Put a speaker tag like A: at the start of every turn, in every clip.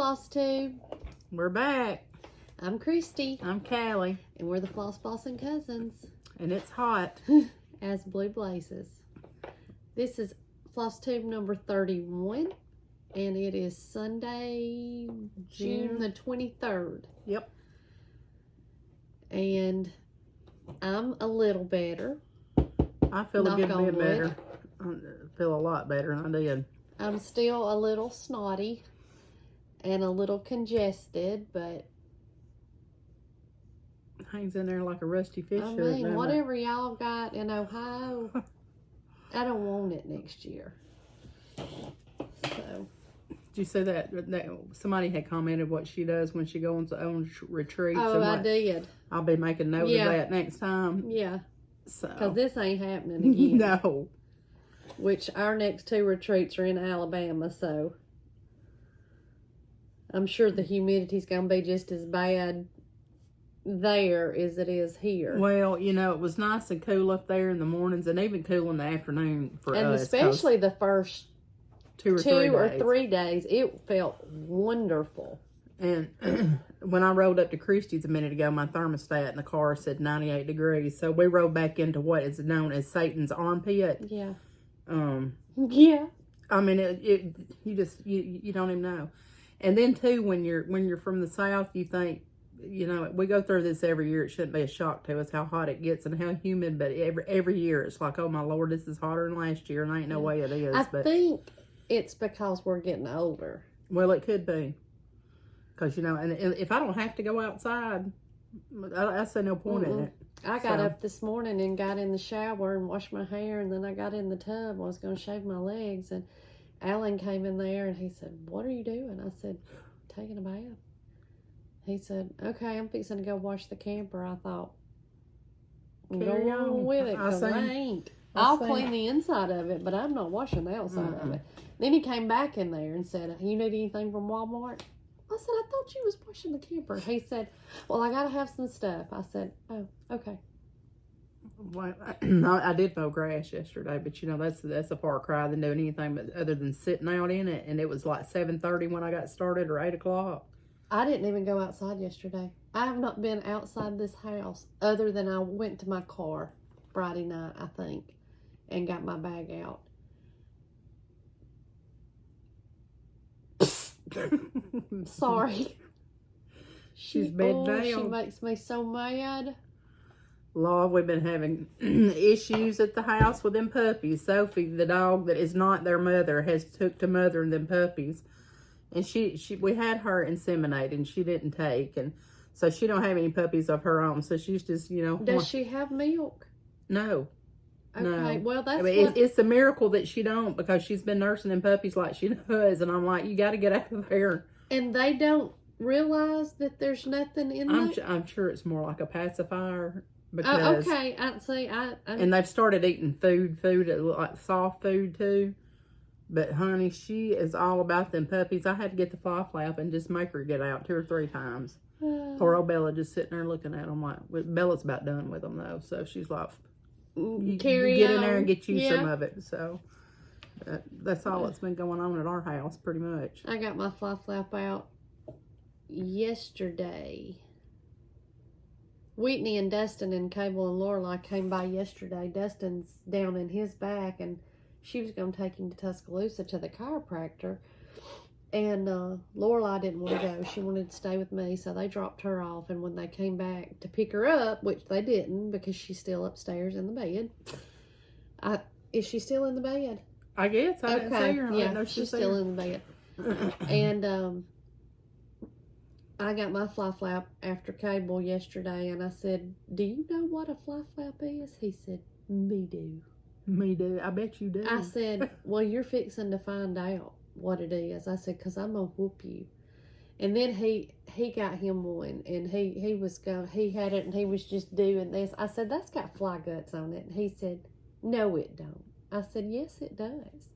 A: Flosstube.
B: We're back.
A: I'm Christy.
B: I'm Callie.
A: And we're the Floss Bossin cousins.
B: And it's hot.
A: As blue blazes. This is Flosstube number 31. And it is Sunday, June the 23rd.
B: Yep.
A: And I'm a little better.
B: I feel a good bit better. I feel a lot better than I did.
A: I'm still a little snotty and a little congested, but
B: hangs in there like a rusty fish.
A: I mean, whatever y'all got in Ohio, I don't want it next year. So,
B: did you see that somebody had commented what she does when she goes on retreats?
A: Oh, I did.
B: I'll be making note of that next time.
A: Yeah.
B: So,
A: because this ain't happening again.
B: No.
A: Which our next 2 retreats are in Alabama, so I'm sure the humidity's going to be just as bad there as it is here.
B: Well, you know, it was nice and cool up there in the mornings and even cool in the afternoon for us.
A: And especially the first
B: 2 or
A: 3 days, it felt wonderful.
B: And when I rolled up to Christy's a minute ago, my thermostat in the car said 98 degrees. So we rode back into what is known as Satan's armpit.
A: Yeah.
B: Yeah. I mean, you don't even know. And then too, when you're from the South, you think, you know, we go through this every year. It shouldn't be a shock to us how hot it gets and how humid. But every year it's like, oh my Lord, this is hotter than last year, and ain't no way it is.
A: I think it's because we're getting older.
B: Well, it could be. Because, you know, and if I don't have to go outside, I see no point in it.
A: I got up this morning and got in the shower and washed my hair, and then I got in the tub. I was going to shave my legs, and Alan came in there, and he said, "What are you doing?" I said, "Taking a bath." He said, "Okay, I'm fixing to go wash the camper." I thought, go on with it, because I ain't. I'll clean the inside of it, but I'm not washing the outside of it. Then he came back in there and said, "You need anything from Walmart?" I said, "I thought you was washing the camper." He said, "Well, I got to have some stuff." I said, "Oh, okay."
B: Well, I did mow grass yesterday, but, you know, that's a far cry than doing anything but other than sitting out in it. And it was like 7:30 when I got started, or 8 o'clock.
A: I didn't even go outside yesterday. I have not been outside this house other than I went to my car Friday night, I think, and got my bag out. Sorry.
B: She's bed down.
A: She makes me so mad.
B: Lord, we've been having issues at the house with them puppies. Sophie, the dog that is not their mother, has took to mothering them puppies. And we had her inseminated and she didn't take. And so she don't have any puppies of her own. So she's just, you know.
A: Does she have milk?
B: No.
A: Okay,
B: no.
A: Well, that's
B: it's a miracle that she don't, because she's been nursing them puppies like she does. And I'm like, you got to get out of there.
A: And they don't realize that there's nothing in there?
B: I'm sure it's more like a pacifier. Because,
A: okay. I see.
B: And they've started eating food, like soft food too. But honey, she is all about them puppies. I had to get the fly flap and just make her get out 2 or 3 times. Poor old Bella just sitting there looking at them like, Bella's about done with them though. So she's like, you get in there and get you some of it. So that's all that's been going on at our house pretty much.
A: I got my fly flap out yesterday. Whitney and Dustin and Cable and Lorelai came by yesterday. Dustin's down in his back, and she was going to take him to Tuscaloosa to the chiropractor. And Lorelai didn't want to go. She wanted to stay with me, so they dropped her off. And when they came back to pick her up, which they didn't because she's still upstairs in the bed. Is she still in the bed?
B: I guess. I didn't see her.
A: Yeah, she's still in the bed. And I got my fly flap after Cable yesterday, and I said, "Do you know what a fly flap is?" He said, "Me do."
B: Me do. I bet you do.
A: I said, "Well, you're fixing to find out what it is." I said, "Because I'm going to whoop you." And then he got him one, and he had it, and he was just doing this. I said, "That's got fly guts on it." And he said, "No, it don't." I said, "Yes, it does."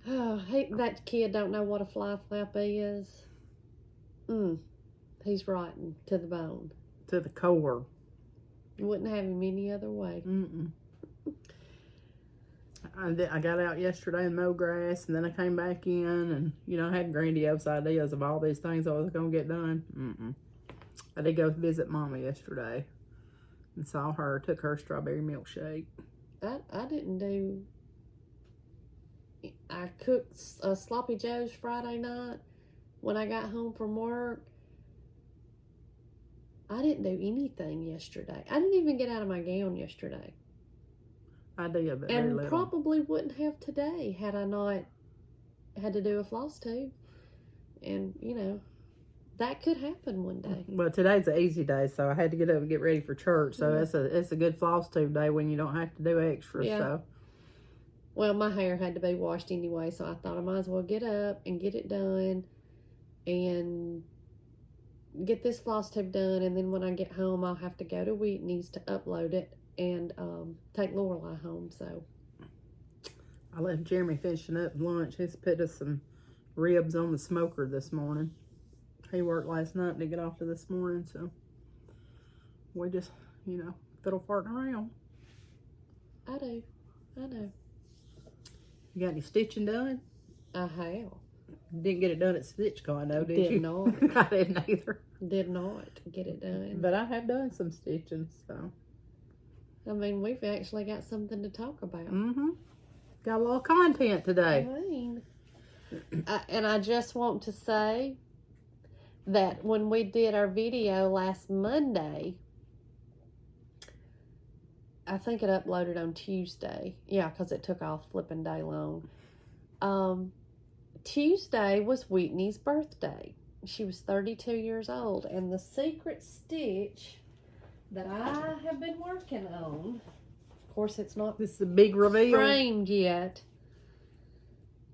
A: Oh, that kid don't know what a fly flap is. He's rotten to the bone.
B: To the core.
A: Wouldn't have him any other way.
B: I got out yesterday and mowed grass, and then I came back in, and you know, I had grandiose ideas of all these things I was gonna get done. I did go visit Mama yesterday and saw her. Took her strawberry milkshake.
A: I didn't do. I cooked Sloppy Joe's Friday night when I got home from work. I didn't do anything yesterday. I didn't even get out of my gown yesterday.
B: I did, but
A: and
B: very
A: probably wouldn't have today had I not had to do a Flosstube. And you know, that could happen one day.
B: Well, today's an easy day, so I had to get up and get ready for church. So it's a good Flosstube day when you don't have to do extra.
A: Yeah.
B: So.
A: Well, my hair had to be washed anyway, so I thought I might as well get up and get it done and get this Flosstube done. And then when I get home, I'll have to go to Whitney's to upload it and take Lorelai home. So
B: I left Jeremy finishing up lunch. He's put us some ribs on the smoker this morning. He worked last night to get off to this morning, so we just, you know, fiddle farting around.
A: I know.
B: You got any stitching done?
A: I have.
B: Didn't get it done at Stitch Co, did you?
A: Did not.
B: I didn't either.
A: Did not get it done.
B: But I have done some stitching, so.
A: I mean, we've actually got something to talk about.
B: Got a lot of content today.
A: I mean, and I just want to say that when we did our video last Monday, I think it uploaded on Tuesday. Yeah, because it took off flipping day long. Tuesday was Whitney's birthday. She was 32 years old. And the secret stitch that I have been working on, of course it's not
B: This is a big reveal.
A: framed yet.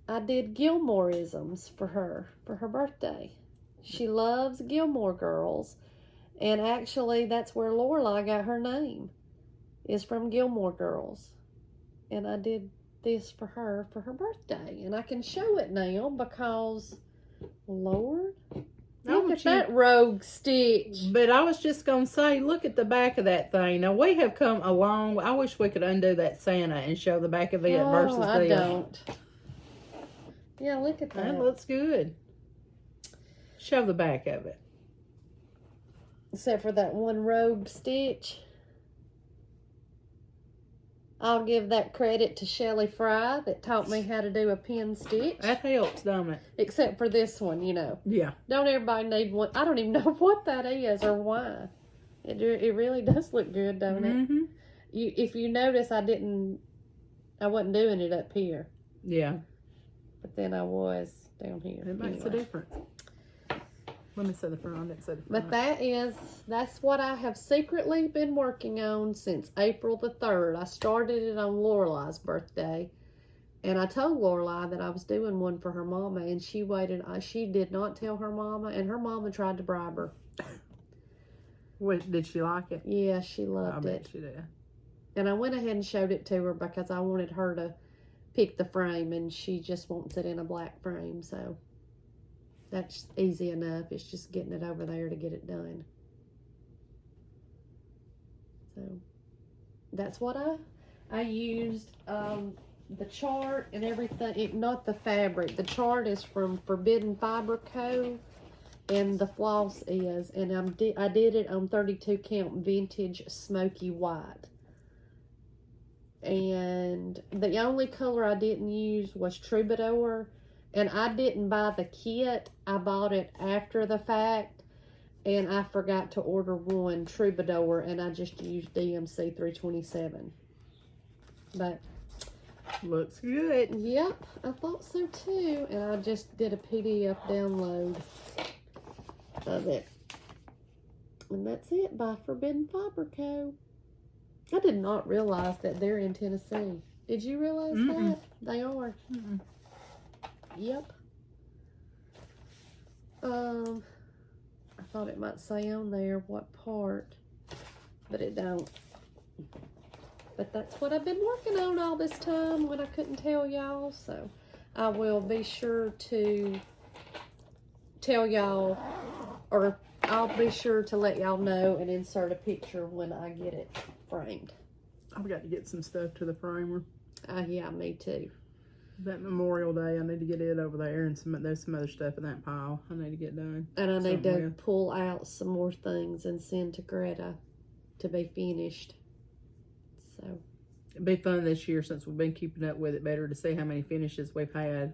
A: I did Gilmoreisms for her birthday. She loves Gilmore Girls. And actually, that's where Lorelai got her name. Is from Gilmore Girls. And I did this for her birthday. And I can show it now because, Lord, look at that rogue stitch.
B: But I was just going to say, look at the back of that thing. Now, we have come a long way. I wish we could undo that Santa and show the back of it versus
A: I
B: this.
A: don't. Yeah, look at that.
B: That looks good. Show the back of it.
A: Except for that one rogue stitch. I'll give that credit to Shelley Fry that taught me how to do a pin stitch.
B: That helps, don't it?
A: Except for this one, you know.
B: Yeah.
A: Don't everybody need one? I don't even know what that is or why. It really does look good, don't it? If you notice, I wasn't doing it up here.
B: Yeah.
A: But then I was down here.
B: It makes a difference. Let me say the front.
A: But that's what I have secretly been working on since April the 3rd. I started it on Lorelai's birthday. And I told Lorelai that I was doing one for her mama. And she waited. She did not tell her mama. And her mama tried to bribe her.
B: Wait, did she like it?
A: Yeah, she loved it.
B: I bet she did.
A: And I went ahead and showed it to her because I wanted her to pick the frame. And she just wants it in a black frame. So that's easy enough. It's just getting it over there to get it done. So that's what I used. The chart and everything, not the fabric. The chart is from Forbidden Fiber Co. And the floss is, and I did it on 32 count vintage smoky white. And the only color I didn't use was Troubadour. And I didn't buy the kit. I bought it after the fact. And I forgot to order one Troubadour. And I just used DMC 327. But
B: looks good.
A: Yep, I thought so too. And I just did a PDF download of it. And that's it by Forbidden Fiber Co. I did not realize that they're in Tennessee. Did you realize that? They are. Yep. I thought it might say on there what part, but it don't. But that's what I've been working on all this time when I couldn't tell y'all. So I will be sure to tell y'all, or I'll be sure to let y'all know and insert a picture when I get it framed.
B: I've got to get some stuff to the framer.
A: Yeah, me too.
B: That Memorial Day, I need to get it over there, and there's some other stuff in that pile I need to get done.
A: And I need to pull out some more things and send to Greta to be finished. So
B: it'd be fun this year since we've been keeping up with it better to see how many finishes we've had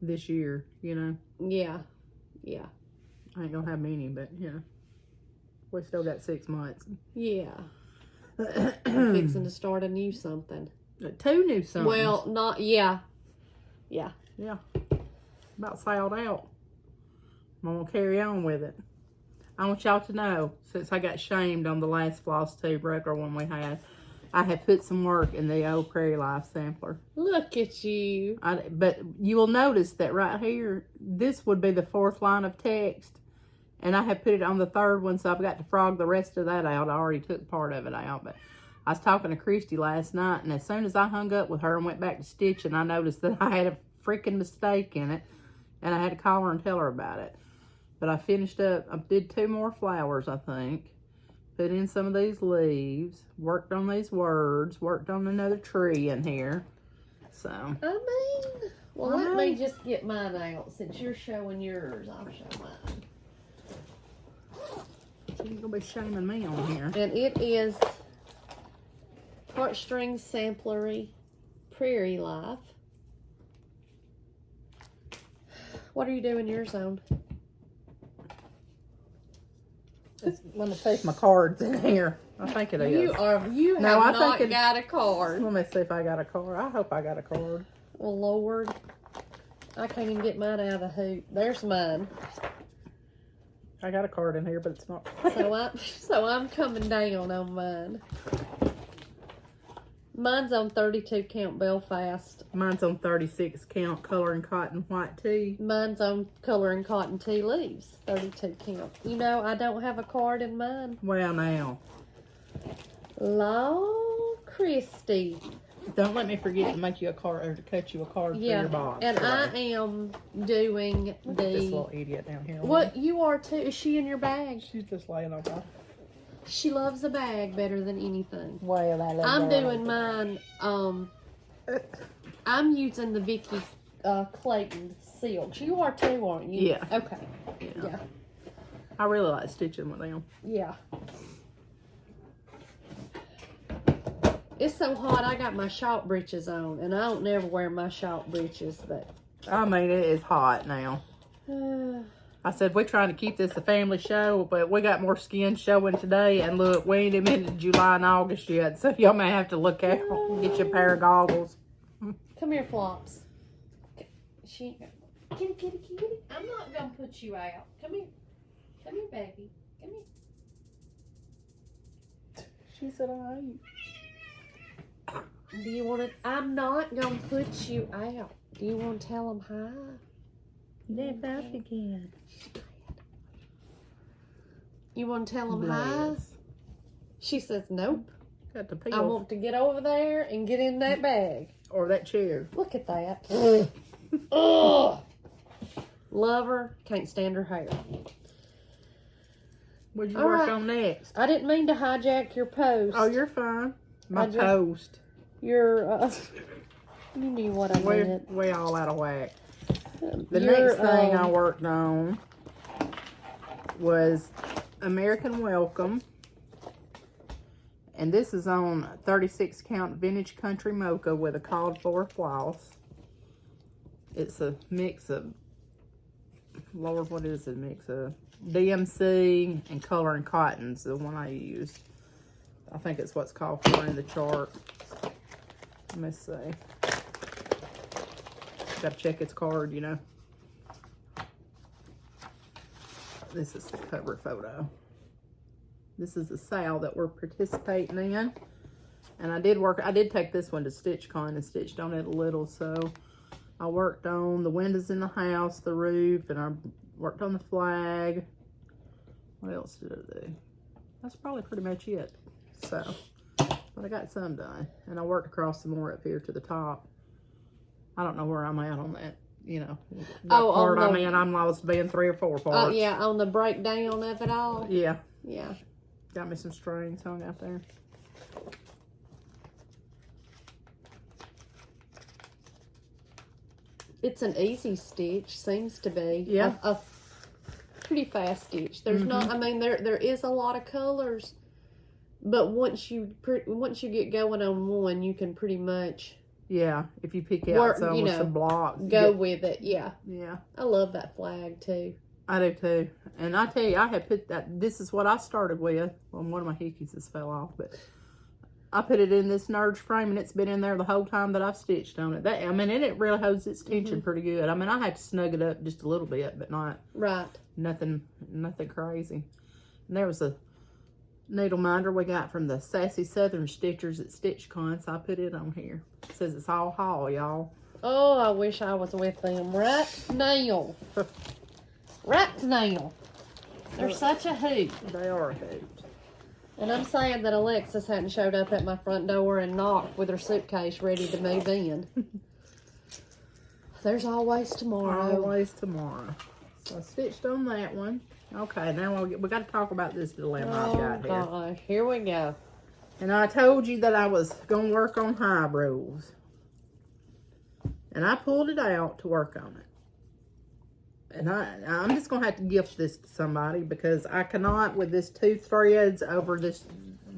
B: this year, you know?
A: Yeah. Yeah.
B: I ain't gonna have many, but you know, we still got 6 months.
A: Yeah. I'm fixing to start a new something.
B: 2 new somethings.
A: Well, not, yeah. Yeah.
B: Yeah. About sailed out. I'm gonna carry on with it. I want y'all to know, since I got shamed on the last Flosstube regular one we had, I have put some work in the old Prairie Life sampler.
A: Look at you.
B: But you will notice that right here, this would be the 4th line of text. And I have put it on the 3rd one, so I've got to frog the rest of that out. I already took part of it out. But I was talking to Christy last night, and as soon as I hung up with her and went back to stitching, I noticed that I had a freaking mistake in it. And I had to call her and tell her about it. But I finished up, I did 2 more flowers, I think. Put in some of these leaves, worked on these words, worked on another tree in here. So.
A: Let me just get mine out. Since you're showing yours, I'll show mine.
B: She ain't gonna be shaming me on here.
A: And it is Heartstring Samplery Prairie Life. What are you doing yours on?
B: Let me take my cards in here. I think it is.
A: You have not got a card.
B: Let me see if I got a card. I hope I got a card.
A: Well, Lord. I can't even get mine out of the hoop. There's mine.
B: I got a card in here, but it's not.
A: So I'm coming down on mine. Mine's on 32 count Belfast.
B: Mine's on 36 count color and cotton white tea.
A: Mine's on color and cotton tea leaves. 32 count. You know, I don't have a card in mine.
B: Well, now.
A: Lord Christy.
B: Don't let me forget to make you a card or to cut you a card for your box.
A: And I am doing
B: this little idiot down here.
A: What you are too? Is she in your bag?
B: She's just laying on top.
A: She loves a bag better than anything.
B: Well,
A: I'm doing mine. I'm using the Vicky Clayton silks. You are too, aren't you?
B: Yeah.
A: Okay. Yeah.
B: I really like stitching with them.
A: Yeah. It's so hot, I got my short breeches on, and I don't never wear my short breeches, but...
B: I mean, it is hot now. I said, we're trying to keep this a family show, but we got more skin showing today, and look, we ain't even in July and August yet, so y'all may have to look out and get you a pair of goggles.
A: Come here, Flops. Kitty. I'm not going to put you out. Come here. Come here, baby. Come here.
B: She said, all right.
A: Do you want to? I'm not going to put you out. Do you want to tell them hi?
B: Live up again.
A: You want to tell them hi? She says, nope.
B: Got to peel.
A: I want to get over there and get in that bag.
B: Or that chair.
A: Look at that. Ugh. Love her. Can't stand her hair.
B: What'd you work on next?
A: I didn't mean to hijack your post.
B: Oh, you're fine. My post.
A: Your, you knew what I meant.
B: We're all out of whack. The next thing I worked on was American Welcome. And this is on 36 count vintage country mocha with a called for floss. It's a mix of, Lord, what is it? Mix of DMC and color and cotton's the one I used. I think it's what's called for in the chart. Let me see. Gotta check its card, you know. This is the cover photo. This is the sale that we're participating in. And I did take this one to StitchCon and stitched on it a little. So I worked on the windows in the house, the roof, and I worked on the flag. What else did I do? That's probably pretty much it. So, but I got some done. And I worked across some more up here to the top. I don't know where I'm at on that, you know. Part, I mean, I'm lost to being 3 or 4 parts.
A: Oh, yeah, on the breakdown of it all?
B: Yeah.
A: Yeah.
B: Got me some strings hung out there.
A: it's an easy stitch, seems to be.
B: Yeah.
A: A pretty fast stitch. There's not, I mean, there is a lot of colors, but once you get going on one, you can pretty much
B: Yeah, if you pick out some with some blocks.
A: Go with it, yeah.
B: Yeah.
A: I love that flag, too.
B: I do, too. And I tell you, I had put that, this is what I started with. Well, one of my hickeys has fell off, but I put it in this Nerge frame, and it's been in there the whole time that I've stitched on it. I mean, and it really holds its tension pretty good. I mean, I had to snug it up just a little bit, but not nothing crazy. And there was a needle minder we got from the Sassy Southern Stitchers at StitchCon, so I put it on here. It says it's all haul, y'all.
A: Oh, I wish I was with them right now. Right now. They're such a hoot.
B: They are a hoot.
A: And I'm saying that Alexis hadn't showed up at my front door and knocked with her suitcase ready to move in. There's always tomorrow.
B: Always tomorrow. So I stitched on that one. Okay, now we got to talk about this dilemma I've got here.
A: Oh gosh, here we go.
B: And I told you that I was going to work on high rules. And I pulled it out to work on it. And I'm just going to have to gift this to somebody because I cannot with this 2 threads over this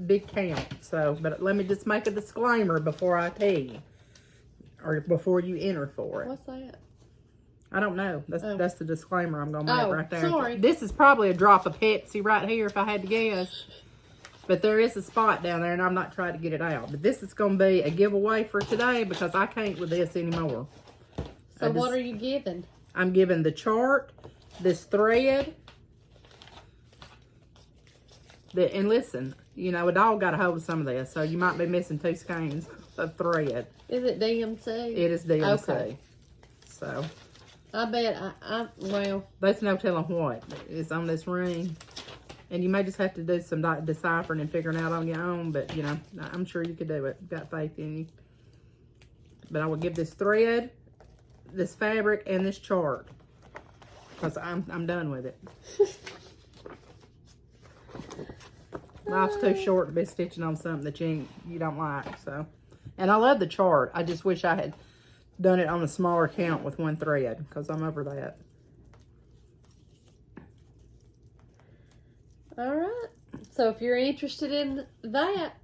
B: big count. So, but let me just make a disclaimer before I tell you. Or before you enter for it.
A: What's that?
B: I don't know. That's the disclaimer I'm going to make right there.
A: Sorry.
B: This is probably a drop of Pepsi right here if I had to guess. But there is a spot down there and I'm not trying to get it out. But this is going to be a giveaway for today because I can't with this anymore.
A: So what are you giving?
B: I'm giving the chart, this thread. And listen, you know, a dog got a hold of some of this. So you might be missing 2 skeins of thread.
A: Is it DMC?
B: It is DMC.
A: Okay.
B: So.
A: I bet well.
B: There's no telling what is on this ring. And you may just have to do some deciphering and figuring out on your own. But, you know, I'm sure you could do it. Got faith in you. But I will give this thread, this fabric, and this chart. Because I'm done with it. Life's too short to be stitching on something that you don't like. So, and I love the chart. I just wish I had done it on a smaller count with 1 thread. Because I'm over that.
A: All right. So if you're interested in that,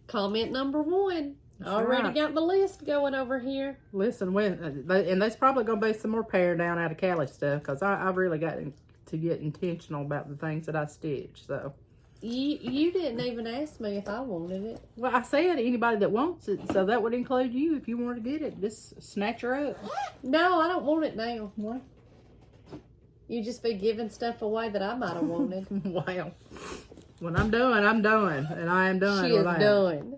A: comment number 1.
B: That's
A: Already
B: right.
A: got the list going over here.
B: Listen, and there's probably going to be some more paring down out of Callie stuff. Because I've really got to get intentional about the things that I stitch. So.
A: You didn't even ask me if I wanted it.
B: Well, I said anybody that wants it. So that would include you if you want to get it. Just snatch her up.
A: No, I don't want it now.
B: What?
A: You just be giving stuff away that I might have wanted.
B: Well, when I'm done, I'm done. And I am done.
A: She is done.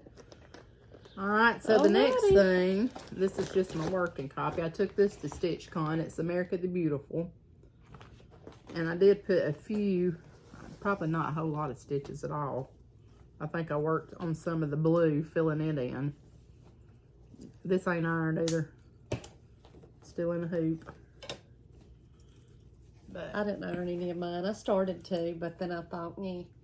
B: Alright, so the next thing, this is just my working copy. I took this to StitchCon. It's America the Beautiful. And I did put a few, probably not a whole lot of stitches at all. I think I worked on some of the blue, filling it in. This ain't ironed either. Still in the hoop. But
A: I didn't iron any of mine. I started to, but then I thought,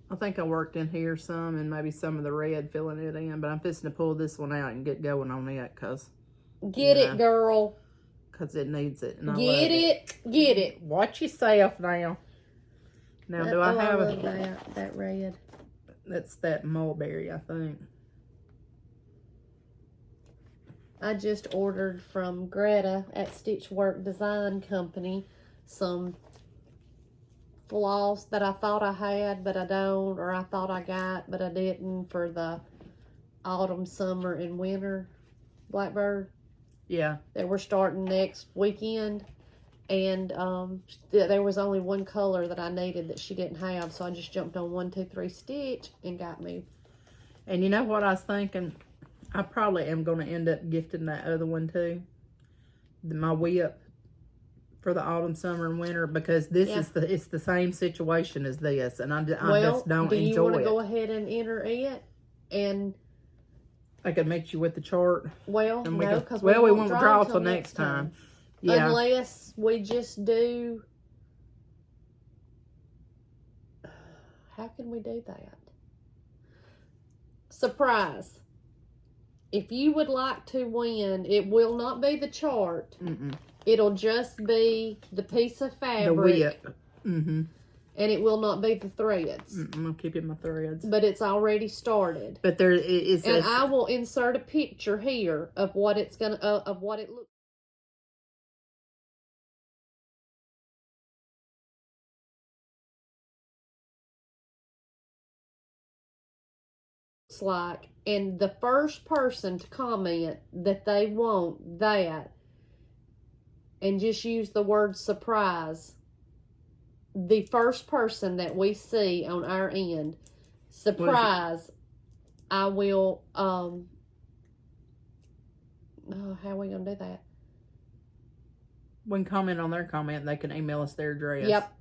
B: I think I worked in here some and maybe some of the red filling it in, but I'm fixing to pull this one out and get going on it because
A: Get it, girl.
B: Because it needs it. And I
A: Get it. Get it.
B: Watch yourself now. Now, do I have
A: love that red?
B: That's that mulberry, I think.
A: I just ordered from Greta at StitckWork Design Company some floss that I thought I had, but I don't, or I thought I got, but I didn't, for the autumn, summer, and winter blackbird.
B: Yeah.
A: That we're starting next weekend. And there was only one color that I needed that she didn't have, so I just jumped on 1, 2, 3 stitch and got me.
B: And you know what I was thinking? I probably am going to end up gifting that other one too. My whip for the autumn, summer, and winter, because this is it's the same situation as this, and I just don't enjoy it.
A: Do you want to go ahead and enter it? And
B: I could meet you with the chart.
A: Well, no, because
B: we won't draw till next time. Yeah.
A: Unless we just do. How can we do that? Surprise. if you would like to win, it will not be the chart. It'll just be the piece of fabric.
B: The width.
A: And it will not be the threads.
B: I'm keeping my threads.
A: But it's already started.
B: But there is.
A: And I will insert a picture here of what it's gonna of what it looks like. And the first person to comment that they want that, and just use the word surprise, the first person that we see on our end, surprise, I will, oh, how are we going to do that?
B: We can comment on their comment. They can email us their address.
A: Yep.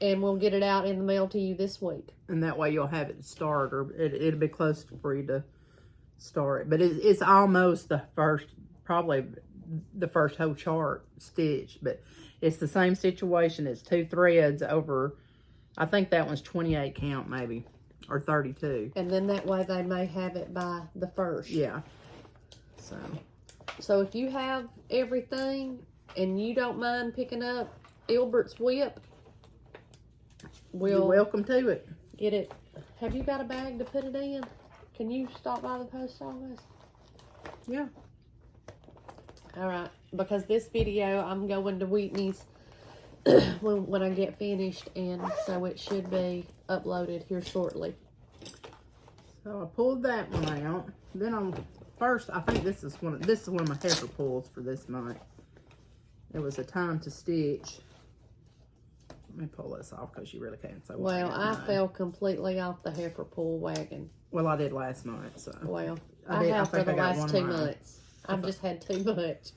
A: And we'll get it out in the mail to you this week. And
B: that way you'll have it to start, or it'll be close for you to start it. But it's almost the first, probably the first whole chart stitched. But it's the same situation. It's 2 threads over, I think that one's 28 count maybe, or 32.
A: And then that way they may have it by the 1st.
B: Yeah.
A: So if you have everything and you don't mind picking up Ilbert's whip,
B: you're welcome to it.
A: Get it. Have you got a bag to put it in? Can you stop by the post office?
B: Yeah.
A: All right. Because this video, I'm going to Whitney's when I get finished, and so it should be uploaded here shortly.
B: So I pulled that one out. Then on first, I think this is one of my heifer pulls for this month. It was a time to stitch. Let me pull this off because you really can't say.
A: Well, I fell completely off the heifer pull wagon.
B: Well, I did last month, so.
A: Well, I have for the last 2 months. I've just had too much.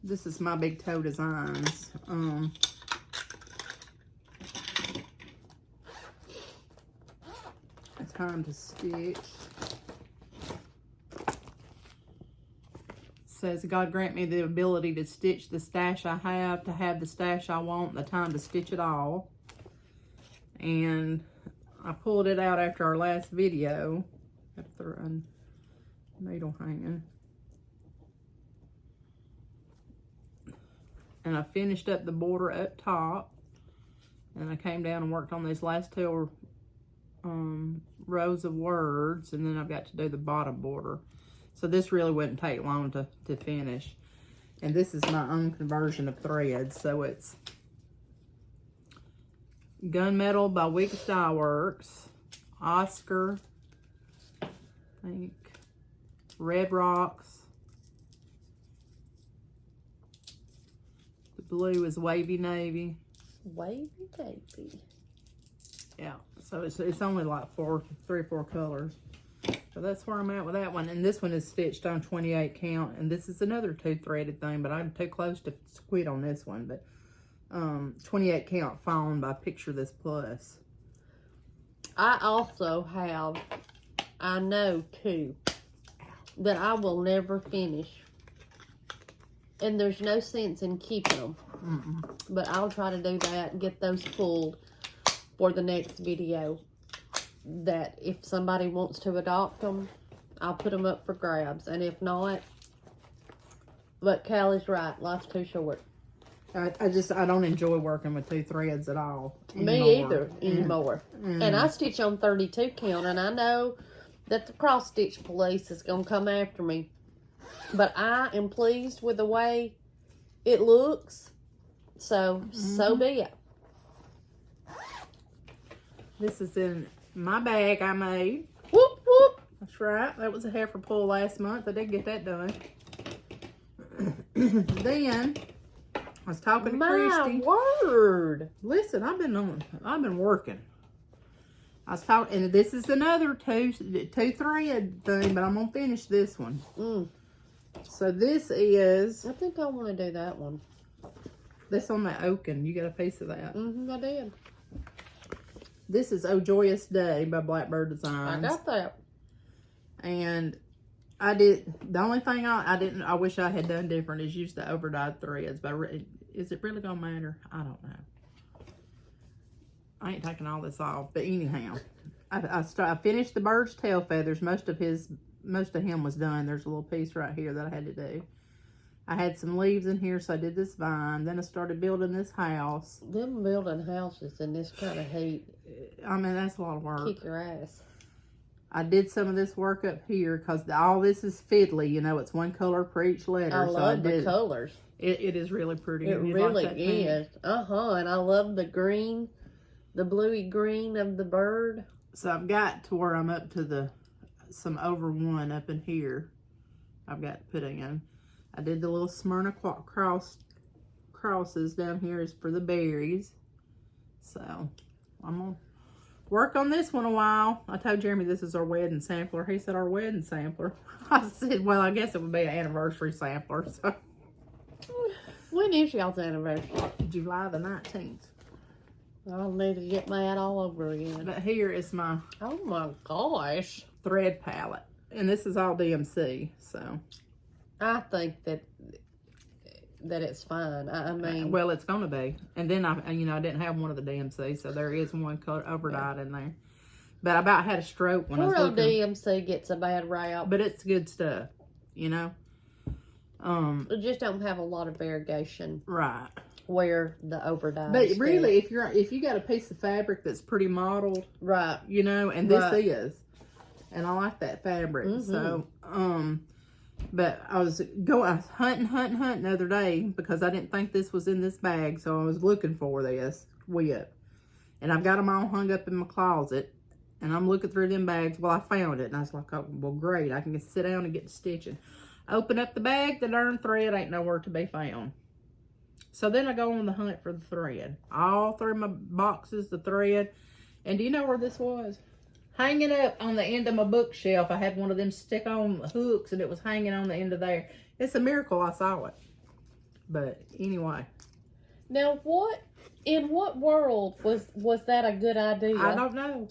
B: This is my big toe designs. Time to stitch. Says, God grant me the ability to stitch the stash I have, to have the stash I want, the time to stitch it all. And I pulled it out after our last video. After a needle hanging. And I finished up the border up top. And I came down and worked on these last 2 rows of words, and then I've got to do the bottom border. So this really wouldn't take long to finish. And this is my own conversion of threads. So it's Gunmetal by Wicked StitckWorks, Oscar, I think, Red Rocks. The blue is Wavy Navy.
A: Wavy Navy.
B: Yeah, so it's only like 3 or 4 colors. So that's where I'm at with that one. And this one is stitched on 28 count. And this is another 2-threaded thing, but I'm too close to quit on this one. But 28 count found by Picture This Plus.
A: I also have, I know too, that I will never finish. And there's no sense in keeping them. But I'll try to do that and get those pulled for the next video. That if somebody wants to adopt them, I'll put them up for grabs. And if not, but Callie's right, life's too short.
B: I don't enjoy working with 2 threads at all
A: anymore. Me either anymore. And I stitch on 32 count, and I know that the cross stitch police is going to come after me. But I am pleased with the way it looks. So be it. This is in my bag I made.
B: Whoop, whoop. That's right. That was a heifer pull last month. I did get that done. Then I was talking to Christy.
A: My word.
B: Listen, I've been working. I was talking, and this is another 2-thread thing, but I'm gonna finish this one. So this is.
A: I think I want to do that one.
B: This on the oaken. You got a piece of that?
A: I did.
B: This is Oh Joyous Day by Blackbird Designs.
A: I got that.
B: And I did, the only thing I wish I had done different is use the overdyed threads. But is it really going to matter? I don't I ain't taking all this off, but anyhow, I finished the bird's tail feathers. Most of him was done. There's a little piece right here that I had to do. I had some leaves in here, so I did this vine. Then I started building this house.
A: Them building houses in this kind of heat.
B: I mean, that's a lot of work.
A: Kick your ass.
B: I did some of this work up here because all this is fiddly. You know, it's one color for each letter.
A: I love the colors.
B: It is really pretty.
A: It really is. And I love the green, the bluey green of the bird.
B: So I've got to where I'm up to some over one up in here. I've got to put in. I did the little Smyrna crosses down here is for the berries. So I'm gonna work on this one a while. I told Jeremy this is our wedding sampler. He said our wedding sampler. I said, well, I guess it would be an anniversary sampler. So
A: when is y'all's anniversary?
B: July the 19th.
A: I'll need to get mad all over again.
B: But here is my
A: oh my gosh
B: thread palette, and this is all DMC. So
A: I think that it's fine. I mean,
B: well, it's gonna be. And then I didn't have one of the DMC, so there is one color overdyed in there. But I about had a stroke when I was looking.
A: DMC gets a bad rap,
B: but it's good stuff, you know.
A: It just don't have a lot of variegation,
B: right?
A: Where the overdyed.
B: But really, if you got a piece of fabric that's pretty modeled,
A: right?
B: You know, and this is, and I like that fabric.
A: Mm-hmm.
B: So, but I was hunting the other day because I didn't think this was in this bag, so I was looking for this whip, and I've got them all hung up in my closet, and I'm looking through them bags. Well, I found it, and I was like, oh, well, great, I can just sit down and get to stitching. Open up the bag, the darn thread ain't nowhere to be found. So then I go on the hunt for the thread. All through my boxes, the thread. And do you know where this was? Hanging up on the end of my bookshelf. I had one of them stick-on hooks, and it was hanging on the end of there. It's a miracle I saw it. But anyway.
A: Now, in what world was that a good idea?
B: I don't know.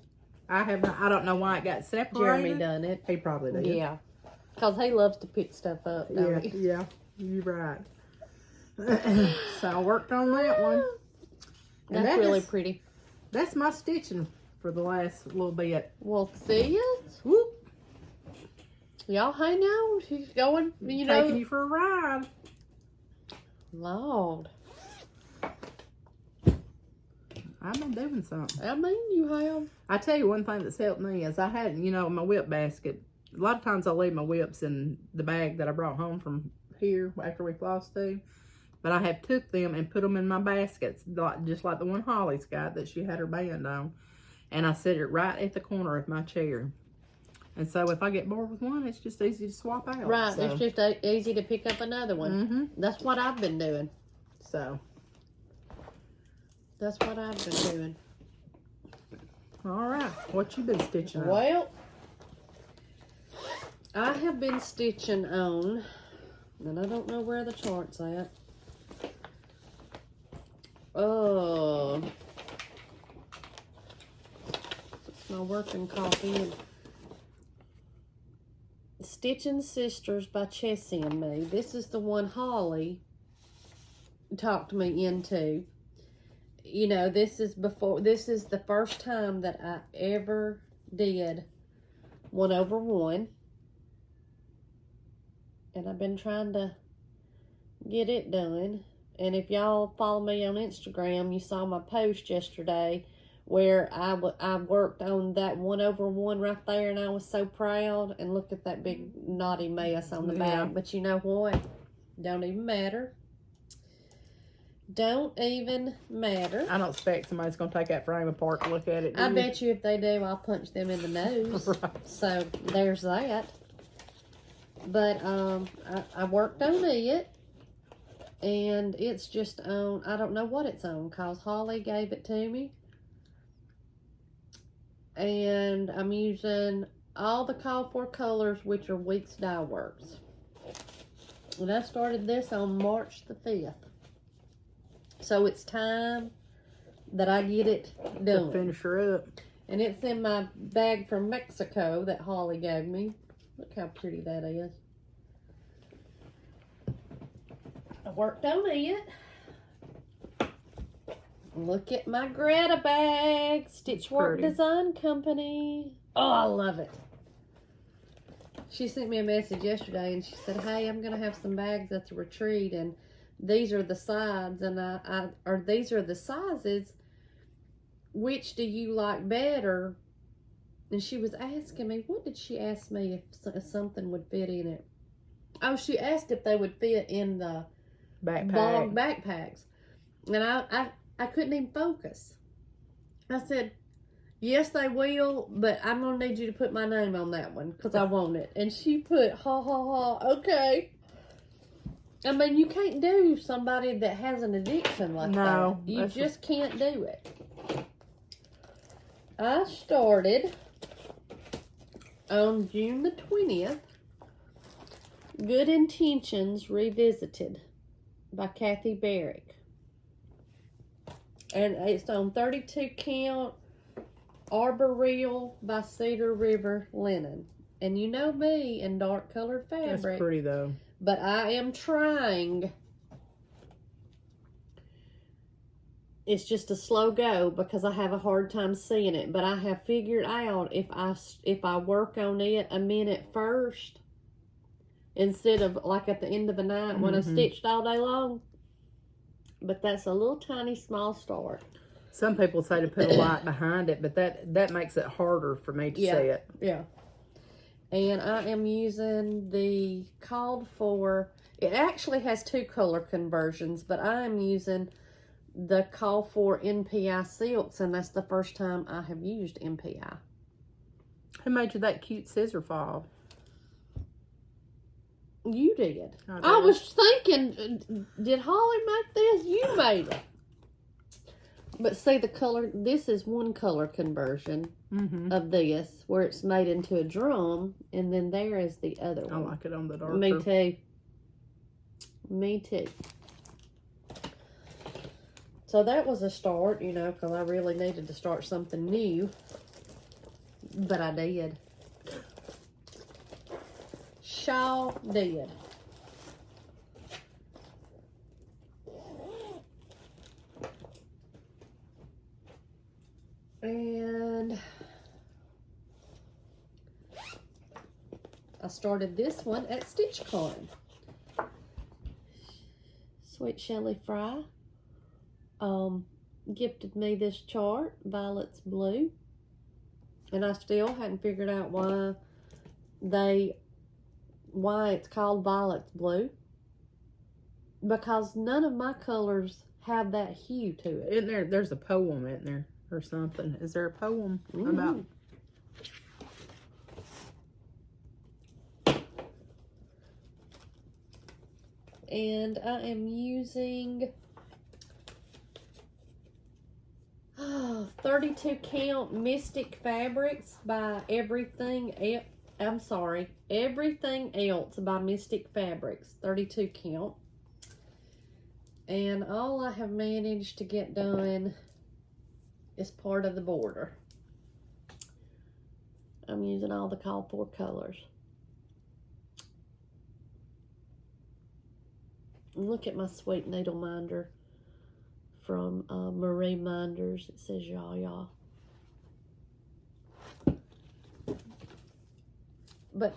B: I don't know why it got separated.
A: Jeremy done it.
B: He probably did.
A: Yeah. Because he loves to pick stuff up, don't he?
B: Yeah, you're right. So I worked on that one. And
A: that's really pretty.
B: That's my stitching for the last little bit.
A: Well, see ya.
B: Whoop.
A: Y'all hang on. She's going,
B: taking you for a ride.
A: Lord.
B: I've been doing something.
A: I mean, you have.
B: I tell you one thing that's helped me is I had, my whip basket. A lot of times I leave my whips in the bag that I brought home from here after we Flosstube. But I have took them and put them in my baskets, just like the one Holly's got that she had her band on. And I set it right at the corner of my chair. And so if I get bored with one, it's just easy to swap out.
A: Right,
B: so.
A: It's just easy to pick up another one.
B: Mm-hmm.
A: That's what I've been doing.
B: So.
A: That's what I've been doing.
B: All right, what you been stitching on?
A: Well, I have been stitching on, and I don't know where the chart's at. Oh, it's my working copy. Stitching Sisters by Chessie and Me. This is the one Holly talked me into. This is the first time that I ever did 1/1. And I've been trying to get it done. And if y'all follow me on Instagram, you saw my post yesterday where I worked on that 1/1 right there, and I was so proud. And look at that big naughty mess on the back. But you know what? Don't even matter. Don't even matter.
B: I don't expect somebody's going to take that frame apart to look at it.
A: I bet you if they do, I'll punch them in the nose. Right. So there's that. But I worked on it, and it's just on, I don't know what it's on, because Holly gave it to me. And I'm using all the call for colors, which are Weeks Dye Works. And I started this on March the 5th. So it's time that I get it done.
B: To finish her up.
A: And it's in my bag from Mexico that Holly gave me. Look how pretty that is. I worked on it. Look at my Greta bag. StitckWork Design Company. Oh, I love it. She sent me a message yesterday and she said, hey, I'm going to have some bags at the retreat and these are the sides and these are the sizes. Which do you like better? And she was asking me, what did she ask me if something would fit in it? Oh, she asked if they would fit in the bog backpacks. And I couldn't even focus. I said, yes, they will, but I'm going to need you to put my name on that one because I want it. And she put, ha, ha, ha, okay. I mean, you can't do somebody that has an addiction like that. You just can't do it. I started on June the 20th, Good Intentions Revisited by Kathy Barrick. And it's on 32 count Arboreal by Cedar River linen. And you know me in dark colored fabric.
B: That's pretty though.
A: But I am trying. It's just a slow go because I have a hard time seeing it. But I have figured out if I work on it a minute first, instead of like at the end of the night when I stitched all day long. But that's a little tiny small start.
B: Some people say to put a light behind it, but that makes it harder for me to see it.
A: Yeah. And I am using the called for, it actually has 2 color conversions, but I am using the call for NPI silks, and that's the first time I have used NPI.
B: Who made you that cute scissor fob?
A: You did. I was thinking, did Holly make this? You made it. But see the color, this is one color conversion of this, where it's made into a drum, and then there is the other one.
B: I like it on the darker.
A: Me too. Me too. So that was a start, you know, because I really needed to start something new. But I did. Shaw did. And I started this one at StitchCon. Sweet Shelly Fry gifted me this chart, Violet's Blue. And I still hadn't figured out why it's called Violet's Blue. Because none of my colors have that hue to it.
B: There's a poem in there or something. Is there a poem about?
A: And I am using 32 count Mystic Fabrics by Everything Else by Mystic Fabrics, 32 count. And all I have managed to get done is part of the border. I'm using all the called for colors. And look at my sweet needle minder from Marie Minders. It says y'all. But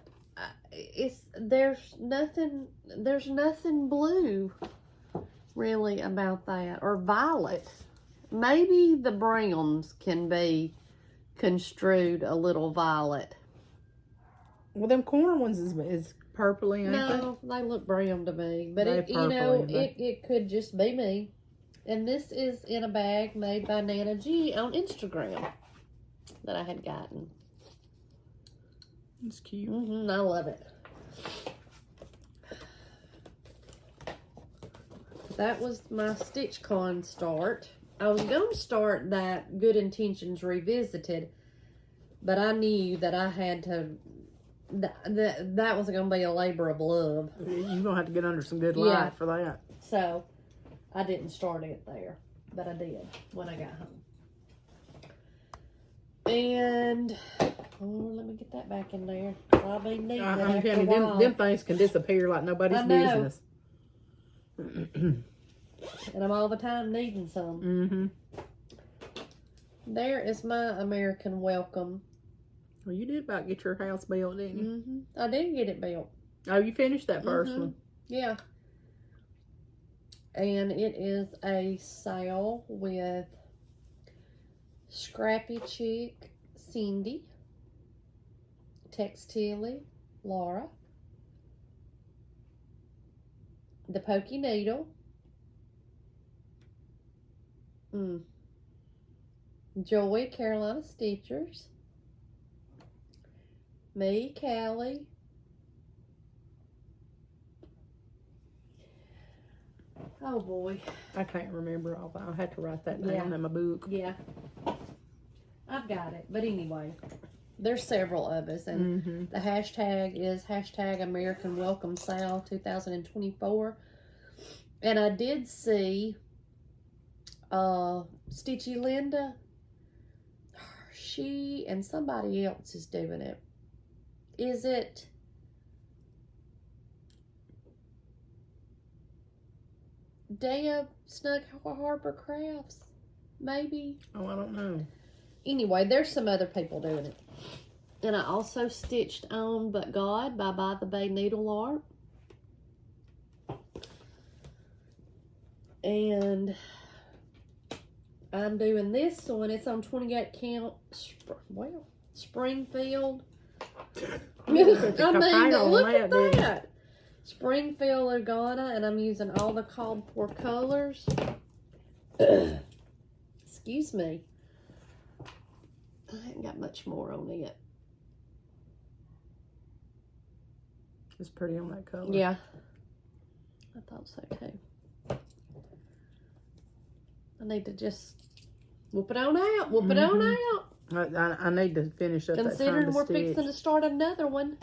A: there's nothing blue really about that, or violet. Maybe the browns can be construed a little violet.
B: Well, them corner ones is purpley, ain't
A: no, they look brown to me. But it could just be me. And this is in a bag made by Nana G on Instagram that I had gotten.
B: It's cute.
A: I love it. That was my StitchCon start. I was going to start that Good Intentions Revisited, but I knew that I had to, that was going to be a labor of love.
B: You're going to have to get under some good light for that.
A: So, I didn't start it there, but I did when I got home. And, let me get that back in there. I'll be needing it after a while.
B: Them things can disappear like nobody's business.
A: And I'm all the time needing some.
B: Mm-hmm.
A: There is my American welcome.
B: Well, you did about get your house built, didn't you?
A: Mm-hmm. I did get it built.
B: Oh, you finished that first one?
A: Yeah. And it is a sale with Scrappy Chic, Cindy, Textilly, Laura, the Pokey Needle, Joy, Carolina Stitchers, me, Callie, oh boy,
B: I can't remember all that. I'll have to write that down in my book.
A: Yeah, I've got it. But anyway, there's several of us, and the hashtag is hashtag American Welcome Sale 2024. And I did see Stitchy Linda. She and somebody else is doing it. Is it Deb Snug Harbor Crafts? Maybe.
B: Oh, I don't know.
A: Anyway, there's some other people doing it. And I also stitched on But God by the Bay Needle Art. And I'm doing this one. It's on 28 count. Springfield. I mean, look at that. Springfield Lugana, and I'm using all the called for colors. Excuse me. I haven't got much more on it.
B: It's pretty on that color.
A: Yeah. I thought so too. I need to just whoop it on out. Whoop it on out.
B: I need to finish up
A: Considering
B: that time
A: we're
B: to stitch.
A: fixing to start another one.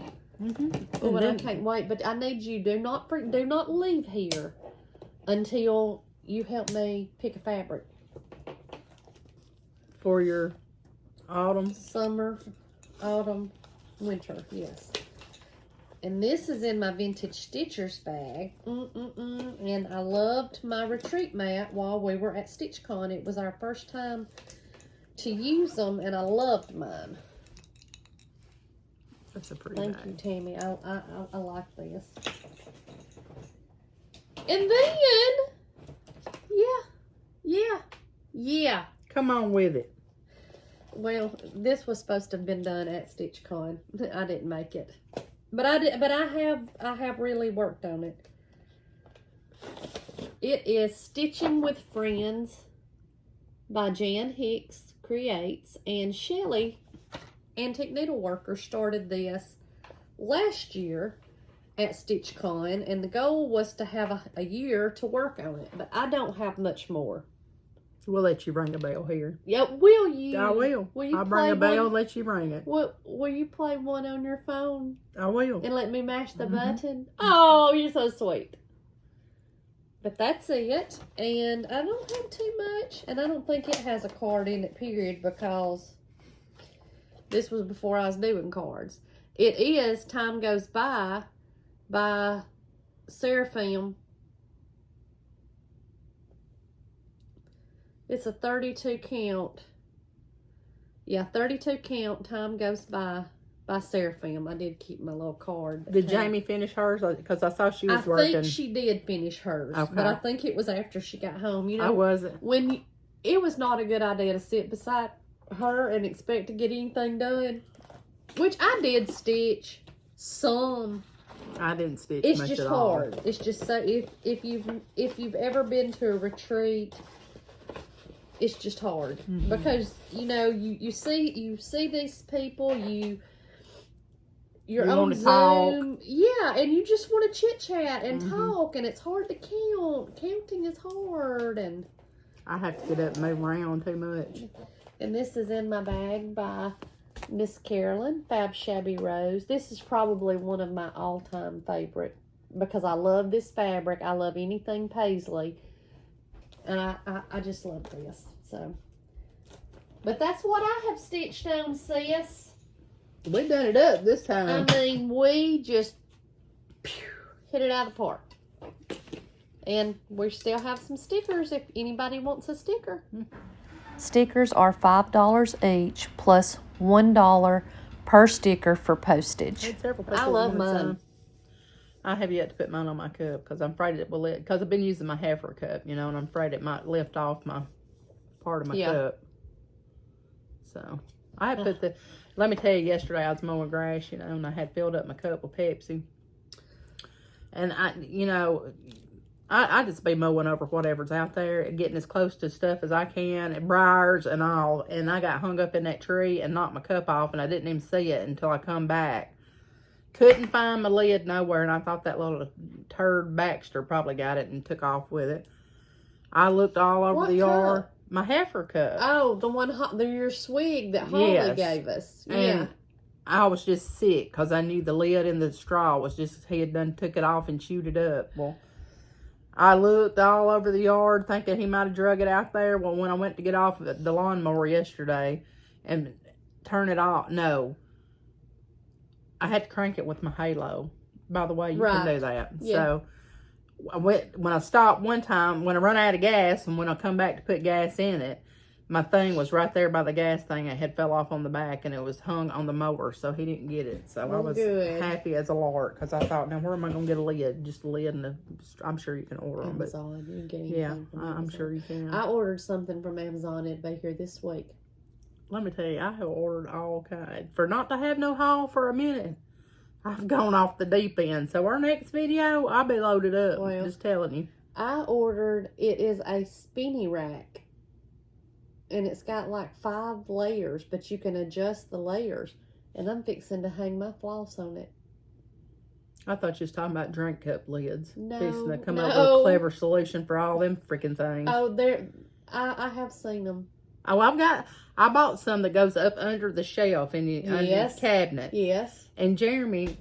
A: Oh, and I can't wait. But I need you, do not leave here until you help me pick a fabric.
B: For your autumn?
A: Summer, autumn, winter, yes. And this is in my vintage Stitchers bag. And I loved my retreat mat while we were at StitchCon. It was our first time to use them, and I loved mine.
B: That's a pretty
A: Thank
B: bag.
A: you, Tammy. I like this. And then, yeah.
B: Come on with it.
A: Well, this was supposed to have been done at StitchCon. I didn't make it. But I have really worked on it. It is Stitching with Friends by Jan Hicks Creates, and Shelly Antique Needleworker started this last year at StitchCon, and the goal was to have a year to work on it, but I don't have much more.
B: We'll let you ring a bell here.
A: Yeah, will you?
B: I will. I'll bring a bell and let you ring it.
A: Will you play one on your phone?
B: I will.
A: And let me mash the button? Oh, you're so sweet. But that's it. And I don't have too much. And I don't think it has a card in it, period, because this was before I was doing cards. It is Time Goes By Seraphim. It's a 32 count. Yeah, 32 count Time Goes By Seraphim. I did keep my little card.
B: Did Jamie finish hers? Because I saw she was working.
A: I think she did finish hers.
B: Okay.
A: But I think it was after she got home. You know,
B: I wasn't.
A: It was not a good idea to sit beside her and expect to get anything done. Which I did stitch some.
B: I didn't stitch
A: It's
B: much
A: just
B: at all.
A: hard. It's just so if you've ever been to a retreat, it's just hard because you see these people, you're on Zoom, yeah, and you just want to chit chat and talk, and it's hard to count. Counting is hard, and
B: I have to get up and move around too much.
A: And this is in my bag by Miss Carolyn, Fab Shabby Rose. This is probably one of my all-time favorite because I love this fabric. I love anything paisley. And I just love this. So, but that's what I have stitched on, sis.
B: We done it up this time.
A: I mean, we just hit it out of the park. And we still have some stickers if anybody wants a sticker. Stickers are $5 each plus $1 per sticker for postage. I love mine.
B: I have yet to put mine on my cup because I'm afraid it will because I've been using my heifer cup, you know, and I'm afraid it might lift off my part of my cup. So I had put let me tell you, yesterday I was mowing grass, you know, and I had filled up my cup with Pepsi. And I just be mowing over whatever's out there and getting as close to stuff as I can, and briars and all. And I got hung up in that tree and knocked my cup off, and I didn't even see it until I come back. Couldn't find my lid nowhere, and I thought that little turd Baxter probably got it and took off with it. I looked all over the yard.
A: Cup?
B: My heifer cup.
A: Oh, the one, your swig that Holly gave us. Yeah.
B: And I was just sick because I knew the lid in the straw was just, he had done took it off and chewed it up. Well, I looked all over the yard thinking he might have drug it out there. Well, when I went to get off the lawnmower yesterday and turn it off, no. I had to crank it with my halo. By the way, you can do that. Yeah. So when I stopped one time, when I run out of gas, and when I come back to put gas in it, my thing was right there by the gas thing. It had fell off on the back, and it was hung on the mower, so he didn't get it. So I was happy as a lark because I thought, now where am I going to get a lid? Just a lid, and I'm sure you can order them.
A: Amazon, you can get
B: anything from Amazon. I'm sure you can.
A: I ordered something from Amazon. It'll be here this week.
B: Let me tell you, I have ordered all kinds. For not to have no haul for a minute, I've gone off the deep end. So our next video, I'll be loaded up. Well, just telling you. I
A: ordered, it is a spinny rack. And it's got like 5 layers, but you can adjust the layers. And I'm fixing to hang my floss on it.
B: I thought you was talking about drink cup lids.
A: No,
B: fixing to come up with a clever solution for all them freaking things.
A: Oh, I have seen them.
B: Oh, I bought some that goes up under the shelf in the, under the cabinet.
A: Yes.
B: And Jeremy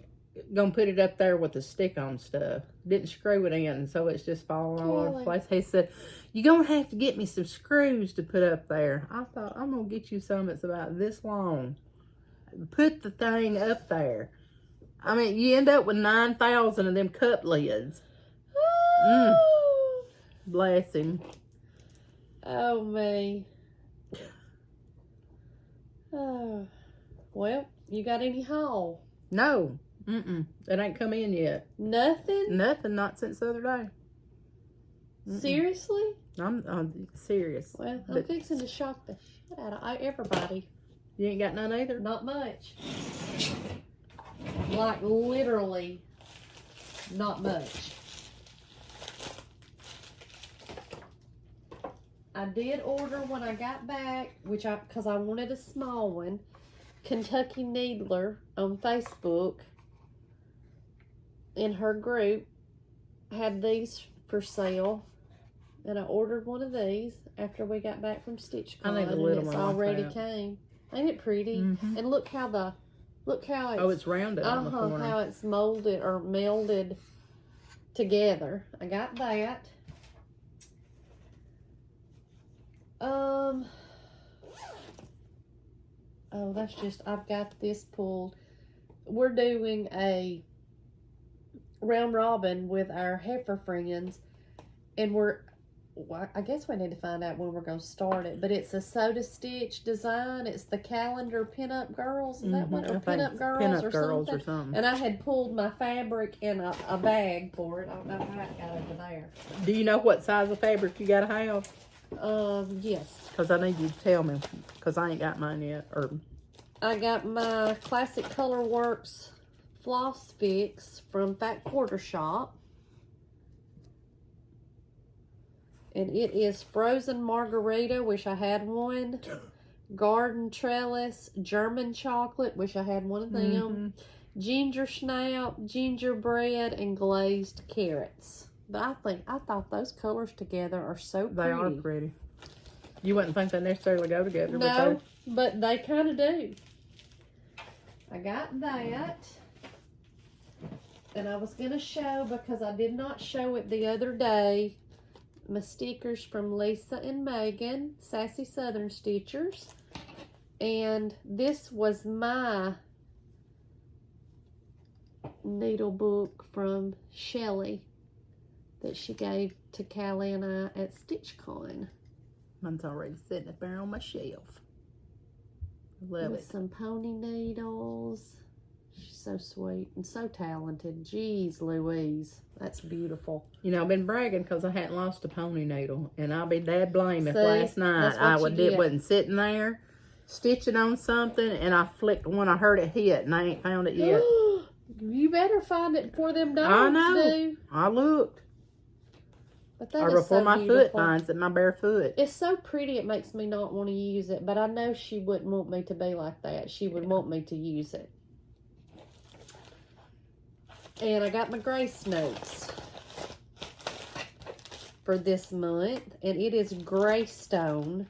B: gonna put it up there with the stick-on stuff. Didn't screw it in, so it's just falling all over the place. He said, you're gonna have to get me some screws to put up there. I thought, I'm gonna get you some that's about this long. Put the thing up there. I mean, you end up with 9,000 of them cup lids. Bless him.
A: Oh, me. Oh, well, you got any haul?
B: No. It ain't come in yet.
A: Nothing?
B: Nothing, not since the other day.
A: Seriously?
B: I'm serious.
A: Well, I'm fixing to shock the shit out of everybody.
B: You ain't got none either?
A: Not much. Like, literally, not much. I did order when I got back, because I wanted a small one, Kentucky Needler on Facebook. In her group, had these for sale. And I ordered one of these after we got back from StitchCon.
B: I think the little
A: one
B: already
A: came. Ain't it pretty? And look how it's
B: rounded on the corner.
A: How it's molded or melded together. I got that. Oh, that's just, I've got this pulled. We're doing a round robin with our heifer friends, and I guess we need to find out when we're going to start it, but it's a soda stitch design. It's the calendar pinup girls. Is that what? Or pinup girls or something? And I had pulled my fabric in a bag for it. I don't know how it got over there.
B: Do you know what size of fabric you got to have?
A: Yes.
B: Because I need you to tell me, because I ain't got mine yet.
A: I got my Classic Colorworks Floss Fix from Fat Quarter Shop. And it is frozen margarita, wish I had one. Garden trellis, German chocolate, wish I had one of them. Ginger snap, gingerbread, and glazed carrots. But I thought those colors together are so pretty.
B: They are pretty. You wouldn't think they necessarily go together.
A: No, but they kind of do. I got that. And I was going to show, because I did not show it the other day, my stickers from Lisa and Megan, Sassy Southern Stitchers. And this was my needle book from Shelly that she gave to Callie and I at StitchCon.
B: Mine's already sitting up there on my shelf. Love
A: With
B: it.
A: some pony needles. She's so sweet and so talented. Jeez Louise. That's beautiful.
B: You know, I've been bragging because I hadn't lost a pony needle. And I'll be dad blame if
A: See,
B: last night I
A: get.
B: wasn't sitting there stitching on something and I flicked one. I heard it hit and I ain't found it yet.
A: You better find it before them dogs
B: I know.
A: do.
B: I looked.
A: But that
B: Or
A: is
B: before
A: so
B: my
A: beautiful.
B: foot finds it, my bare foot.
A: It's so pretty, it makes me not want to use it. But I know she wouldn't want me to be like that. She would want me to use it. And I got my grace notes for this month. And it is Greystone.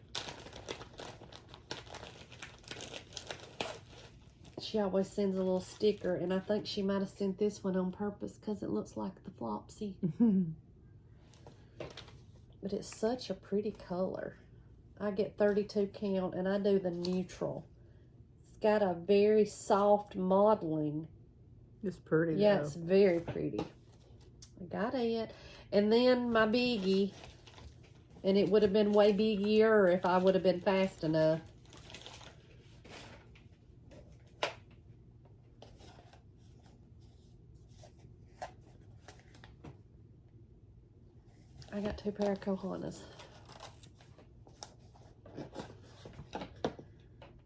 A: She always sends a little sticker. And I think she might have sent this one on purpose because it looks like the Flopsy. But it's such a pretty color. I get 32 count and I do the neutral. It's got a very soft modeling.
B: It's pretty,
A: Yeah,
B: though.
A: it's very pretty. I got it. And then my biggie. And it would have been way biggier if I would have been fast enough. I got 2 pair of cojones.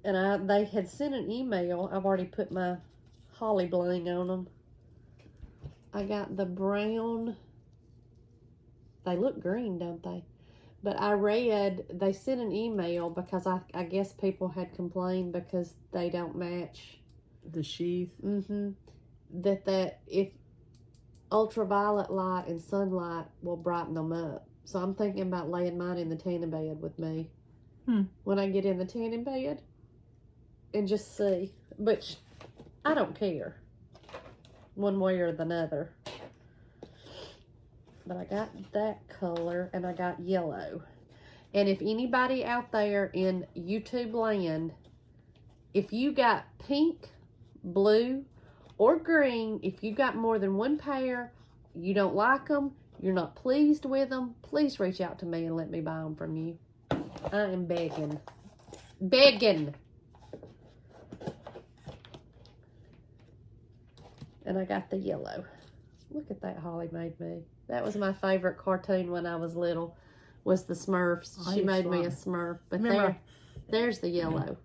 A: And they had sent an email. I've already put my holly bling on them. I got the brown. They look green, don't they? But I read, they sent an email because I guess people had complained because they don't match.
B: The sheath.
A: Mm-hmm. That if ultraviolet light and sunlight will brighten them up. So I'm thinking about laying mine in the tanning bed with me. When I get in the tanning bed. And just see. But I don't care. One way or the other. But I got that color and I got yellow. And if anybody out there in YouTube land, if you got pink, blue, or green, if you got more than 1 pair, you don't like them, you're not pleased with them, please reach out to me and let me buy them from you. I am begging. Begging. And I got the yellow. Look at that Holly made me. That was my favorite cartoon when I was little, was the Smurfs. She made me a Smurf. But there's the yellow.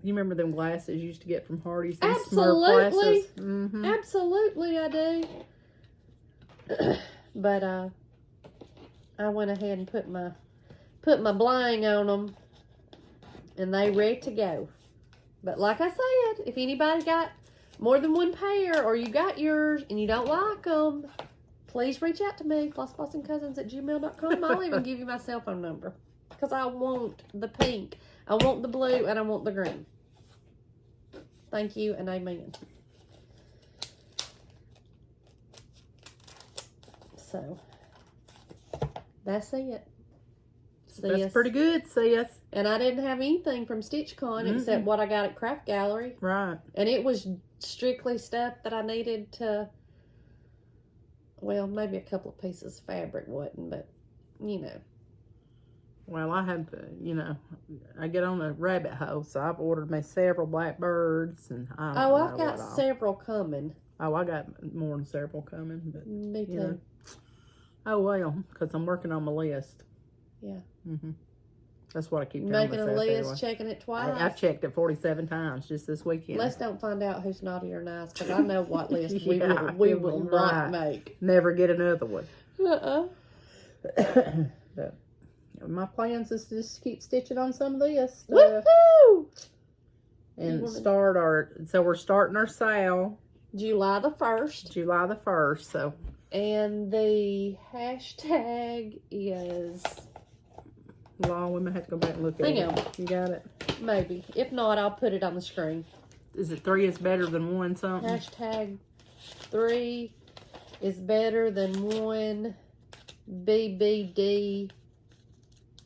B: You remember them glasses you used to get from Hardee's?
A: Absolutely.
B: Mm-hmm.
A: Absolutely I do. But I went ahead and put my bling on them. And they ready to go. But like I said, if anybody got more than 1 pair or you got yours and you don't like them, please reach out to me. flossbossandcousins@gmail.com. I'll even give you my cell phone number. Because I want the pink. I want the blue and I want the green. Thank you and amen. So, that's it.
B: That's pretty good, sis.
A: And I didn't have anything from StitchCon except what I got at Craft Gallery.
B: Right.
A: And it was strictly stuff that I needed to, well, maybe a couple of pieces of fabric wasn't, but, you know.
B: Well, I had to, I get on a rabbit hole, so I've ordered me several blackbirds, and
A: I've got several coming.
B: Oh, I got more than several coming, but
A: me too.
B: Oh well, because I'm working on my list.
A: Yeah.
B: That's what I keep telling
A: making a
B: myself
A: list,
B: anyway.
A: checking it twice.
B: I've checked it 47 times just this weekend.
A: Let's don't find out who's naughty or nice, because I know what list we will not make.
B: Never get another one.
A: But
B: my plans is to just keep stitching on some of this stuff.
A: Woohoo!
B: And we're starting our sale.
A: July the 1st.
B: July the 1st, so.
A: And the hashtag is...
B: Long, we might have to go back and look at it.
A: Hang on.
B: You got it?
A: Maybe. If not, I'll put it on the screen.
B: Is it 3 is better than 1 something?
A: Hashtag 3 is better than 1. BBD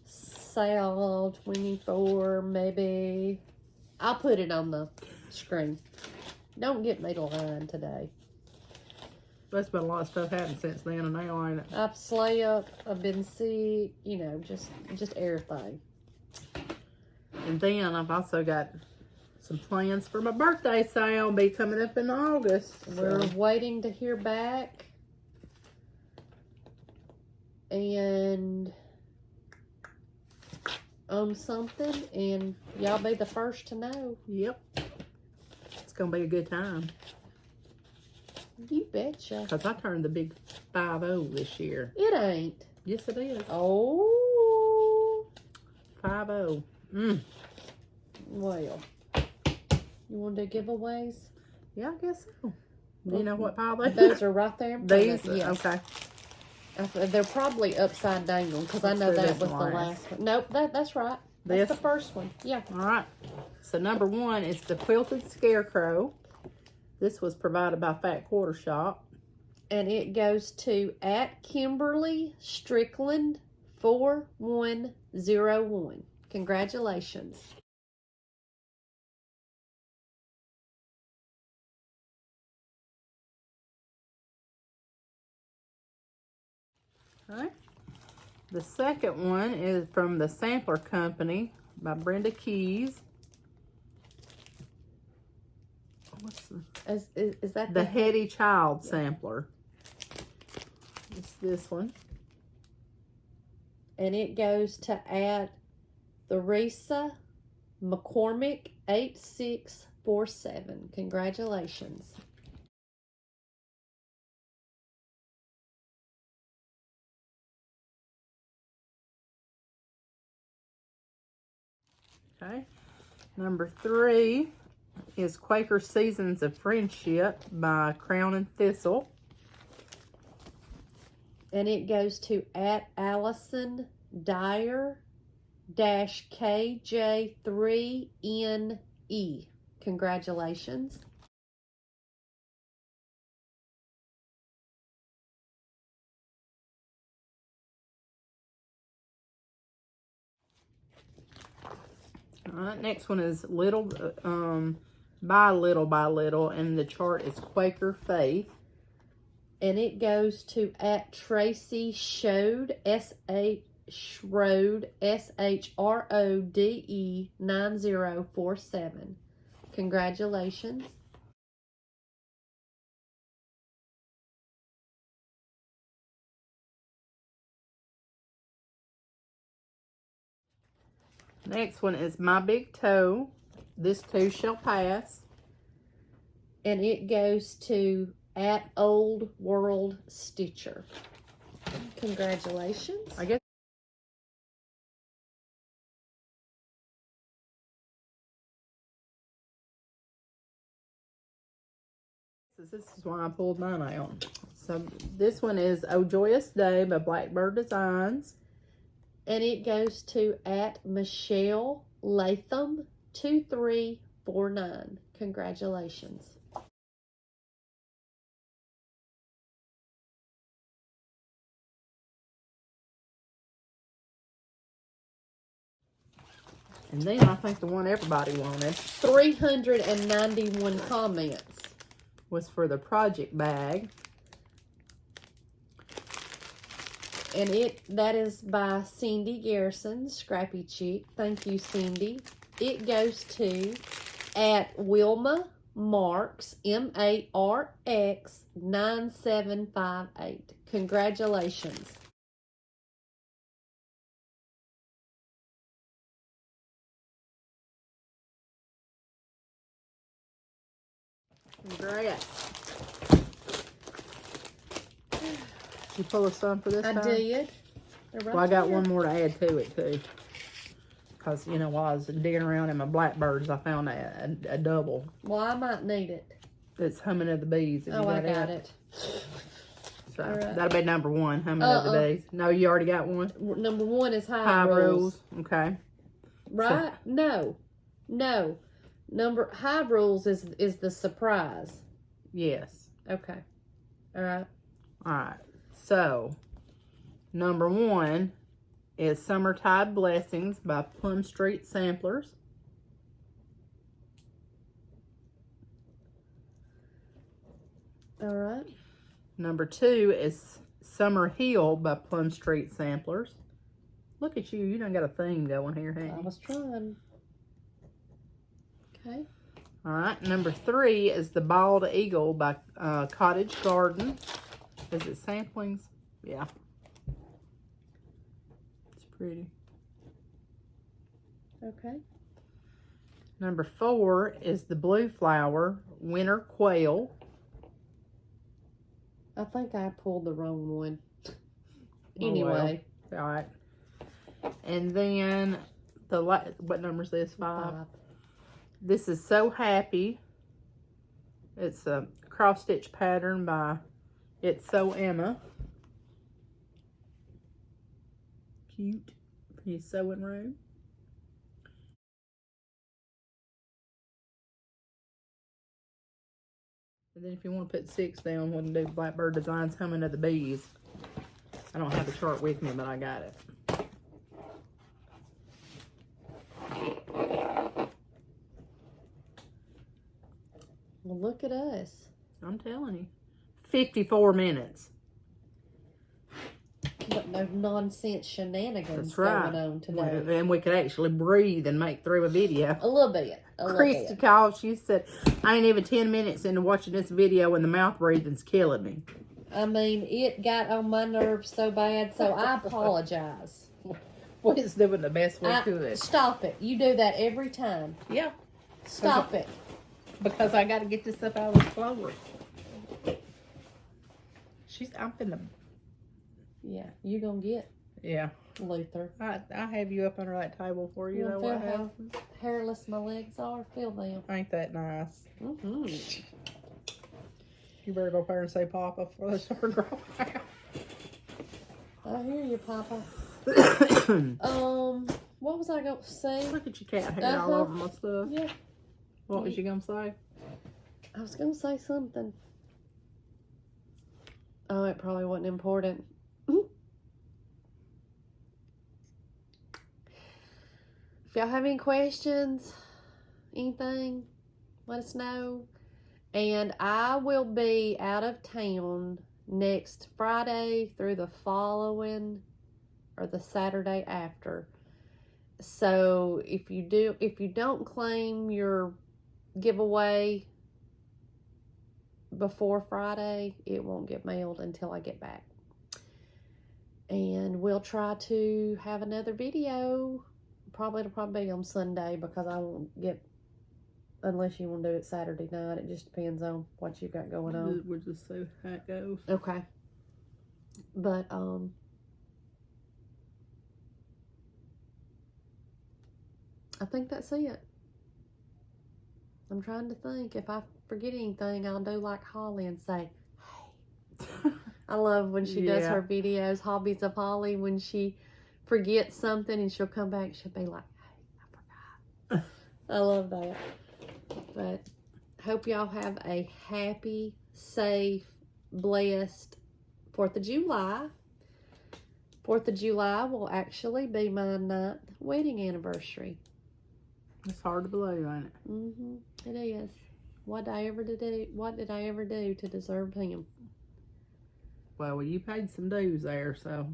A: sale 24, maybe. I'll put it on the screen. Don't get me lying today.
B: That's been a lot of stuff happened since then, and now ain't it?
A: I've slept, I've been sick, you know, just everything.
B: And then I've also got some plans for my birthday sale. Be coming up in August.
A: We're waiting to hear back. And on something, and y'all be the first to know.
B: Yep. It's going to be a good time.
A: You betcha.
B: Because I turned the big 50 this year.
A: It ain't.
B: Yes, it is.
A: Oh.
B: 50.
A: Well, you want to do giveaways?
B: Yeah, I guess so. Do you know what pile they
A: Those are right there.
B: These?
A: Yes.
B: Okay.
A: They're probably upside down because I know that was the last one. Nope, that's right. That's the first one. Yeah.
B: All right. So number 1 is the Quilted Scarecrow. This was provided by Fat Quarter Shop.
A: And it goes to @Kimberly Strickland 4101. Congratulations.
B: All right. The second one is from the Sampler Company by Brenda Keys. What's
A: Is that
B: the Heady Child Sampler? It's this one.
A: And it goes to Theresa McCormick 8647. Congratulations.
B: Okay. Number 3 is Quaker Seasons of Friendship by Crown and Thistle.
A: And it goes to Allison Dyer KJ3NE. Congratulations.
B: All right, next one is by Little, and the chart is Quaker Faith.
A: And it goes to Tracy Shrode, Shrode, SHRODE 9047. Congratulations.
B: Next one is My Big Toe. This too shall pass.
A: And it goes to Old World Stitcher. Congratulations.
B: I guess this is why I pulled mine out. So this one is Oh Joyous Day by Blackbird Designs.
A: And it goes to Michelle Latham 2349. Congratulations.
B: And then I think the one everybody wanted
A: 391 comments.
B: Was for the project bag.
A: And that is by Cindy Garrison, Scrappy Chic. Thank you, Cindy. It goes to Wilma Marks, MARX 9758. Congratulations.
B: Congrats. You pull a sum for this time?
A: I did. Right
B: Well, I got
A: here.
B: one more to add to it, too. Because, you know, while I was digging around in my blackbirds, I found a double.
A: Well, I might need it.
B: It's Humming of the Bees.
A: I got it.
B: So,
A: right.
B: that'll be number 1, Humming of the Bees. No, you already got one?
A: Number 1 is
B: High Rules. Okay.
A: Right? So, no. High Rules is the surprise.
B: Yes.
A: Okay. All right.
B: All right. So, number 1 is Summertide Blessings by Plum Street Samplers.
A: All right.
B: Number 2 is Summer Hill by Plum Street Samplers. Look at you. You done got a theme going here, haven't you?
A: I was trying. Okay.
B: All right. Number 3 is The Bald Eagle by Cottage Garden. Is it samplings? Yeah. It's pretty.
A: Okay.
B: Number 4 is The Blue Flower Winter Quail.
A: I think I pulled the wrong one.
B: Oh,
A: Anyway.
B: well. All right. And then what number is this? 5. This is So Happy. It's a cross stitch pattern by It's So Emma. Cute. For your sewing room. And then if you want to put 6 down, we can do Blackbird Designs Humming of the Bees. I don't have the chart with me, but I got it.
A: Well, look at us.
B: I'm telling you. 54 minutes.
A: But no nonsense shenanigans
B: That's right.
A: going on today.
B: And we could actually breathe and make through a video.
A: A little bit.
B: Christy Callie, she said, I ain't even 10 minutes into watching this video and the mouth breathing's killing me.
A: I mean, it got on my nerves so bad, so I apologize.
B: We're just doing the best we could.
A: Stop it. You do that every time.
B: Yeah.
A: Stop it.
B: Because I got to get this stuff out of the floor. I'm finna.
A: Yeah, you gonna get Luther.
B: I have you up under that table for you. Know what
A: how hairless my legs are? Feel them.
B: Ain't that nice?
A: Mm-hmm.
B: You better go up there and say Papa before they start growing out.
A: I hear you, Papa. What was I going to say?
B: Look at your cat hair all over my stuff.
A: Yeah.
B: What was you gonna say?
A: I was gonna say something. Oh, it probably wasn't important. If y'all have any questions, anything, let us know. And I will be out of town next Friday through the following or the Saturday after. So if you don't claim your giveaway before Friday, it won't get mailed until I get back. And we'll try to have another video. It'll probably be on Sunday because I won't get, unless you want to do it Saturday night. It just depends on what you've got going on.
B: We'll just see how it goes.
A: Okay. But I think that's it. I'm trying to think. If I forget anything, I'll do like Holly and say, hey. I love when she does her videos, Hobbies of Holly, when she forgets something and she'll come back, she'll be like, hey, I forgot. I love that. But hope y'all have a happy, safe, blessed 4th of July. 4th of July will actually be my 9th wedding anniversary.
B: It's hard to believe, ain't it?
A: Mm-hmm. It is. What did I ever do to deserve him?
B: Well, you paid some dues there, so.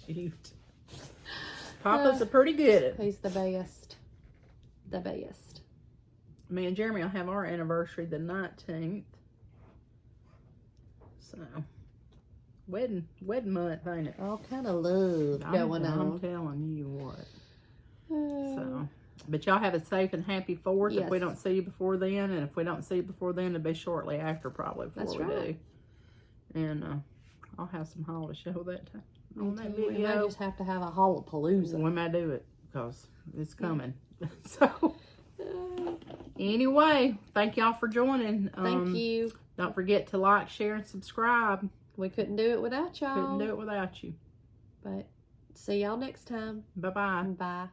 B: Shoot. Papa's pretty good at it.
A: He's the best. The best.
B: Me and Jeremy will have our anniversary the 19th. So, wedding month, ain't it?
A: All kind of love going on.
B: I'm telling you what. So, but y'all have a safe and happy 4th.
A: Yes.
B: If we don't see you before then, and if we don't see you before then, it'll be shortly after probably before we do. And I'll have some haul to show that time on that video.
A: We may just have to have a haul-a-palooza.
B: We may do it because it's coming. So, anyway, thank y'all for joining.
A: Thank you.
B: Don't forget to like, share, and subscribe.
A: We couldn't do it without y'all.
B: Couldn't do it without you.
A: But see y'all next time.
B: Bye-bye.
A: Bye.